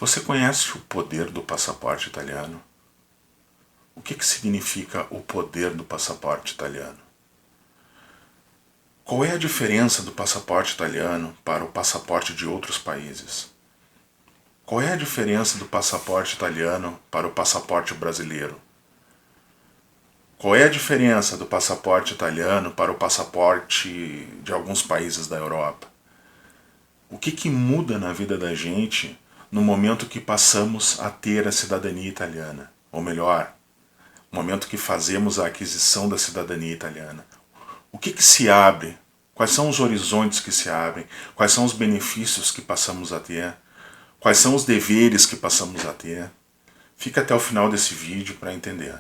Você conhece o poder do passaporte italiano? O que significa o poder do passaporte italiano? Qual é a diferença do passaporte italiano para o passaporte de outros países? Qual é a diferença do passaporte italiano para o passaporte brasileiro? Qual é a diferença do passaporte italiano para o passaporte de alguns países da Europa? O que muda na vida da gente no momento que passamos a ter a cidadania italiana? Ou melhor, no momento que fazemos a aquisição da cidadania italiana. O que se abre? Quais são os horizontes que se abrem? Quais são os benefícios que passamos a ter? Quais são os deveres que passamos a ter? Fica até o final desse vídeo para entender.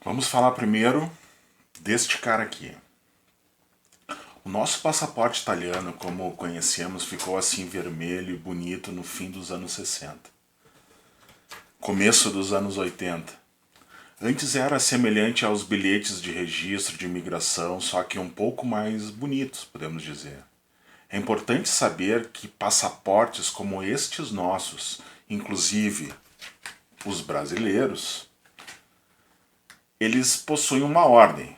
Vamos falar primeiro deste cara aqui. O nosso passaporte italiano, como o conhecemos, ficou assim vermelho e bonito no fim dos anos 60. Começo dos anos 80. Antes era semelhante aos bilhetes de registro de imigração, só que um pouco mais bonitos, podemos dizer. É importante saber que passaportes como estes nossos, inclusive os brasileiros, eles possuem uma ordem.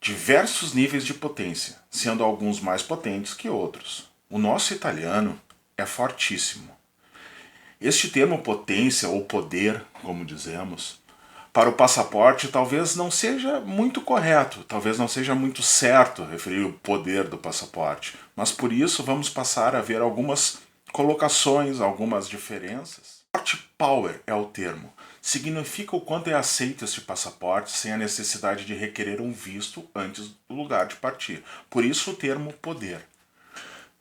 Diversos níveis de potência, sendo alguns mais potentes que outros. O nosso italiano é fortíssimo. Este termo potência ou poder, como dizemos, para o passaporte talvez não seja muito correto, talvez não seja muito certo referir o poder do passaporte, mas por isso vamos passar a ver algumas colocações, algumas diferenças. Power é o termo. Significa o quanto é aceito este passaporte sem a necessidade de requerer um visto antes do lugar de partir. Por isso o termo poder.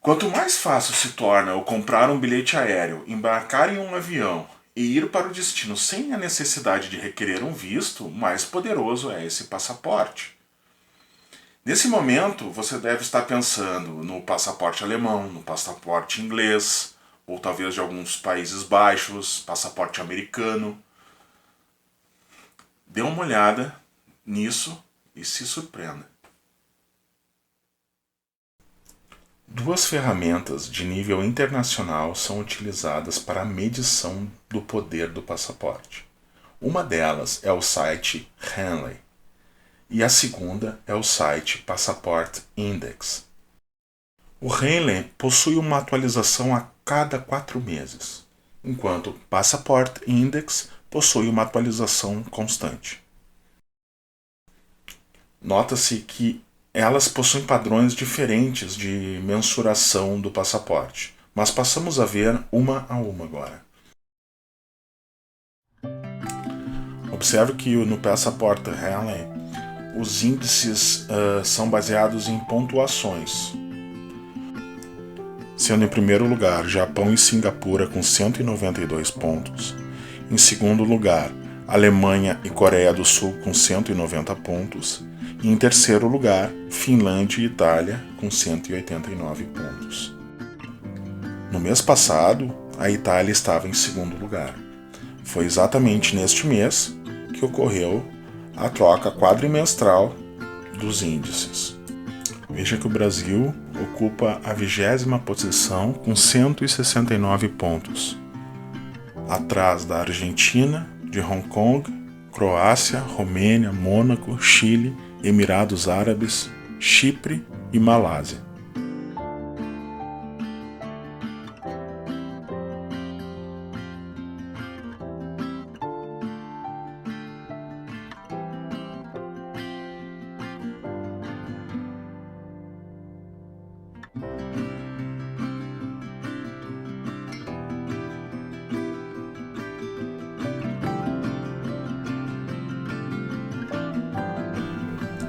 Quanto mais fácil se torna eu comprar um bilhete aéreo, embarcar em um avião e ir para o destino sem a necessidade de requerer um visto, mais poderoso é esse passaporte. Nesse momento, você deve estar pensando no passaporte alemão, no passaporte inglês, ou talvez de alguns Países Baixos, passaporte americano. Dê uma olhada nisso e se surpreenda. Duas ferramentas de nível internacional são utilizadas para a medição do poder do passaporte. Uma delas é o site Henley e a segunda é o site Passport Index. O Henley possui uma atualização a cada 4 meses, enquanto o Passport Index possui uma atualização constante. Nota-se que elas possuem padrões diferentes de mensuração do passaporte, mas passamos a ver uma a uma agora. Observe que no Passport Henley os índices são baseados em pontuações, sendo em primeiro lugar Japão e Singapura com 192 pontos, em segundo lugar Alemanha e Coreia do Sul com 190 pontos, e em terceiro lugar Finlândia e Itália com 189 pontos. No mês passado, a Itália estava em segundo lugar. Foi exatamente neste mês que ocorreu a troca quadrimestral dos índices. Veja que o Brasil ocupa a 20ª posição com 169 pontos, atrás da Argentina, de Hong Kong, Croácia, Romênia, Mônaco, Chile, Emirados Árabes, Chipre e Malásia.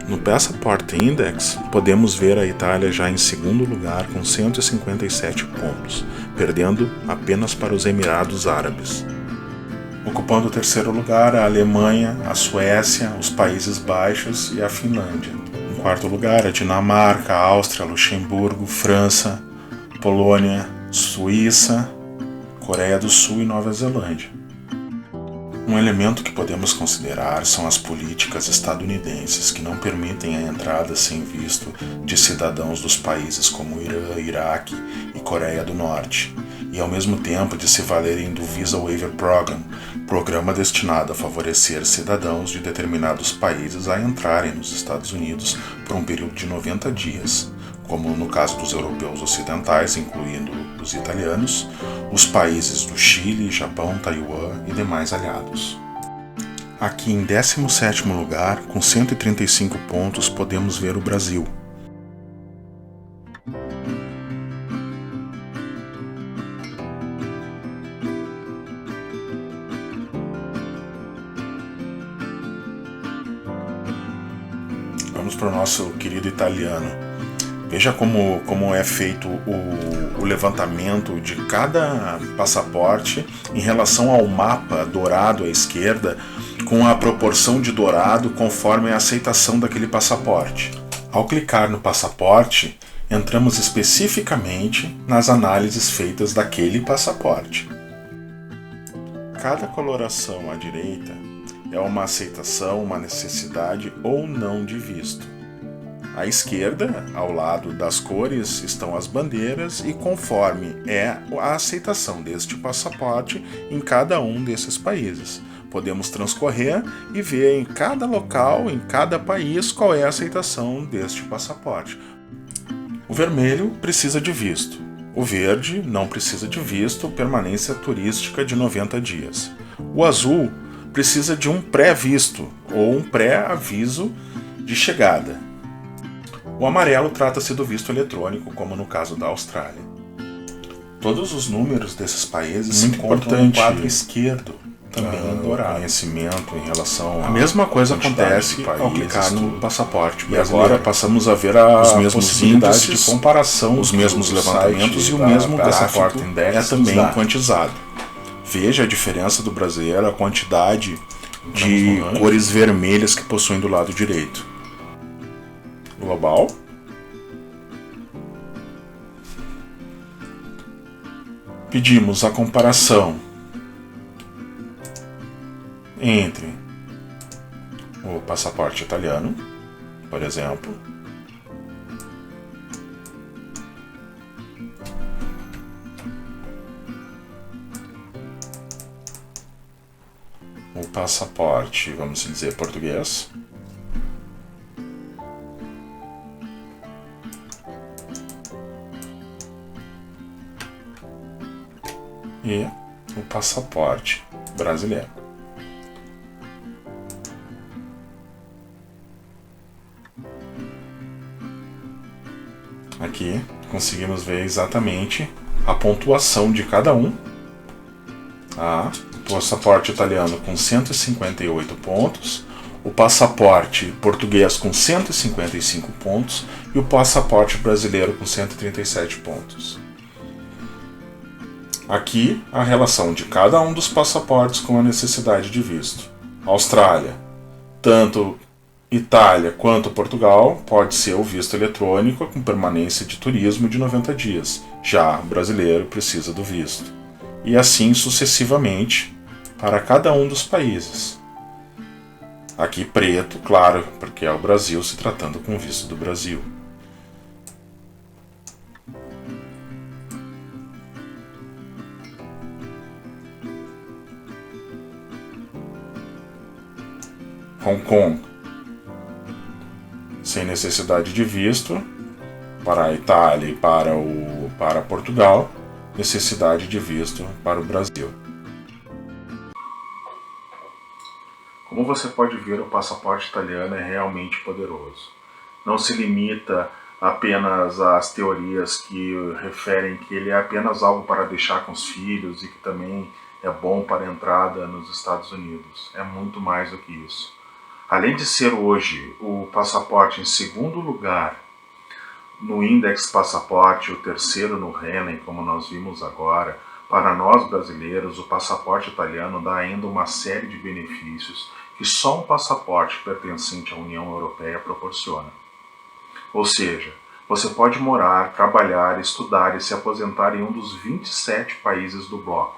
No Passport Index, podemos ver a Itália já em segundo lugar com 157 pontos, perdendo apenas para os Emirados Árabes. Ocupando o terceiro lugar, a Alemanha, a Suécia, os Países Baixos e a Finlândia. Em quarto lugar, a Dinamarca, a Áustria, Luxemburgo, França, Polônia, Suíça, Coreia do Sul e Nova Zelândia. Um elemento que podemos considerar são as políticas estadunidenses que não permitem a entrada sem visto de cidadãos dos países como Irã, Iraque e Coreia do Norte, e ao mesmo tempo de se valerem do Visa Waiver Program, programa destinado a favorecer cidadãos de determinados países a entrarem nos Estados Unidos por um período de 90 dias, como no caso dos europeus ocidentais, incluindo os italianos, os países do Chile, Japão, Taiwan e demais aliados. Aqui em 17º lugar, com 135 pontos, podemos ver o Brasil. Vamos para o nosso querido italiano. Veja como é feito o levantamento de cada passaporte em relação ao mapa dourado à esquerda, com a proporção de dourado conforme a aceitação daquele passaporte. Ao clicar no passaporte, entramos especificamente nas análises feitas daquele passaporte. Cada coloração à direita é uma aceitação, uma necessidade ou não de visto. À esquerda, ao lado das cores, estão as bandeiras e conforme é a aceitação deste passaporte em cada um desses países. Podemos transcorrer e ver em cada local, em cada país, qual é a aceitação deste passaporte. O vermelho precisa de visto. O verde não precisa de visto, permanência turística de 90 dias. O azul precisa de um pré-visto ou um pré-aviso de chegada. O amarelo trata-se do visto eletrônico, como no caso da Austrália. Todos os números desses países se encontram no quadro esquerdo, também dourado. Conhecimento em relação a mesma coisa acontece ao clicar no passaporte brasileiro. E agora passamos a ver os mesmos índices de comparação, os mesmos levantamentos e o mesmo gráfico é também quantizado. Veja a diferença do brasileiro, a quantidade de cores vermelhas que possuem do lado direito. Global. Pedimos a comparação entre o passaporte italiano, por exemplo, o passaporte, vamos dizer, português, e o passaporte brasileiro. Aqui conseguimos ver exatamente a pontuação de cada um. O passaporte italiano com 158 pontos, o passaporte português com 155 pontos e o passaporte brasileiro com 137 pontos. Aqui, a relação de cada um dos passaportes com a necessidade de visto. Austrália, tanto Itália quanto Portugal, pode ser o visto eletrônico com permanência de turismo de 90 dias. Já o brasileiro precisa do visto. E assim sucessivamente para cada um dos países. Aqui preto, claro, porque é o Brasil se tratando com o visto do Brasil. Hong Kong, sem necessidade de visto, para a Itália e para Portugal, necessidade de visto para o Brasil. Como você pode ver, o passaporte italiano é realmente poderoso. Não se limita apenas às teorias que referem que ele é apenas algo para deixar com os filhos e que também é bom para a entrada nos Estados Unidos. É muito mais do que isso. Além de ser hoje o passaporte em segundo lugar no Index Passaporte, o terceiro no Renen, como nós vimos agora, para nós brasileiros, o passaporte italiano dá ainda uma série de benefícios que só um passaporte pertencente à União Europeia proporciona. Ou seja, você pode morar, trabalhar, estudar e se aposentar em um dos 27 países do bloco.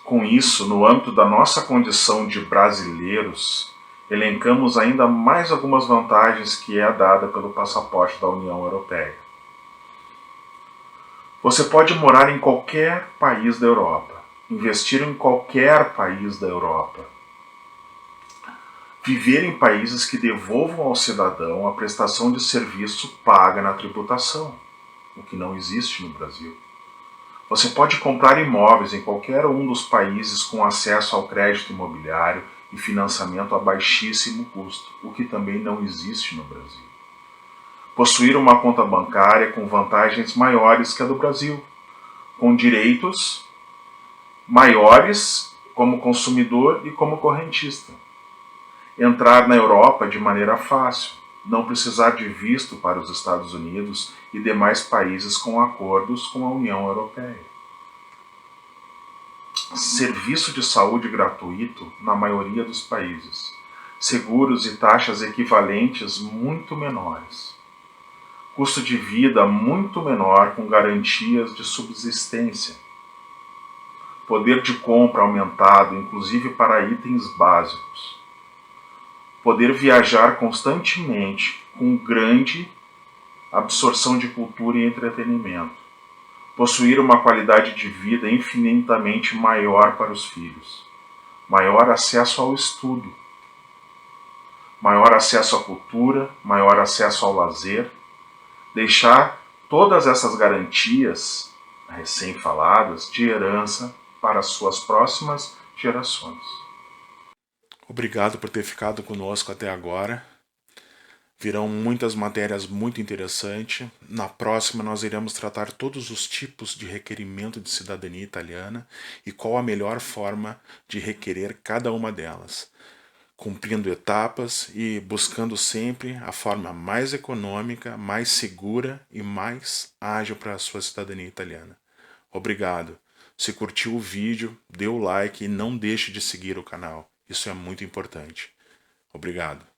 Com isso, no âmbito da nossa condição de brasileiros, elencamos ainda mais algumas vantagens que é dada pelo passaporte da União Europeia. Você pode morar em qualquer país da Europa, investir em qualquer país da Europa, viver em países que devolvam ao cidadão a prestação de serviço paga na tributação, o que não existe no Brasil. Você pode comprar imóveis em qualquer um dos países com acesso ao crédito imobiliário e financiamento a baixíssimo custo, o que também não existe no Brasil. Possuir uma conta bancária com vantagens maiores que a do Brasil, com direitos maiores como consumidor e como correntista. Entrar na Europa de maneira fácil, não precisar de visto para os Estados Unidos e demais países com acordos com a União Europeia. Serviço de saúde gratuito na maioria dos países. Seguros e taxas equivalentes muito menores. Custo de vida muito menor com garantias de subsistência. Poder de compra aumentado, inclusive para itens básicos. Poder viajar constantemente com grande absorção de cultura e entretenimento. Possuir uma qualidade de vida infinitamente maior para os filhos. Maior acesso ao estudo. Maior acesso à cultura, maior acesso ao lazer. Deixar todas essas garantias recém-faladas de herança para as suas próximas gerações. Obrigado por ter ficado conosco até agora. Virão muitas matérias muito interessantes. Na próxima nós iremos tratar todos os tipos de requerimento de cidadania italiana e qual a melhor forma de requerer cada uma delas, cumprindo etapas e buscando sempre a forma mais econômica, mais segura e mais ágil para a sua cidadania italiana. Obrigado. Se curtiu o vídeo, dê o like e não deixe de seguir o canal. Isso é muito importante. Obrigado.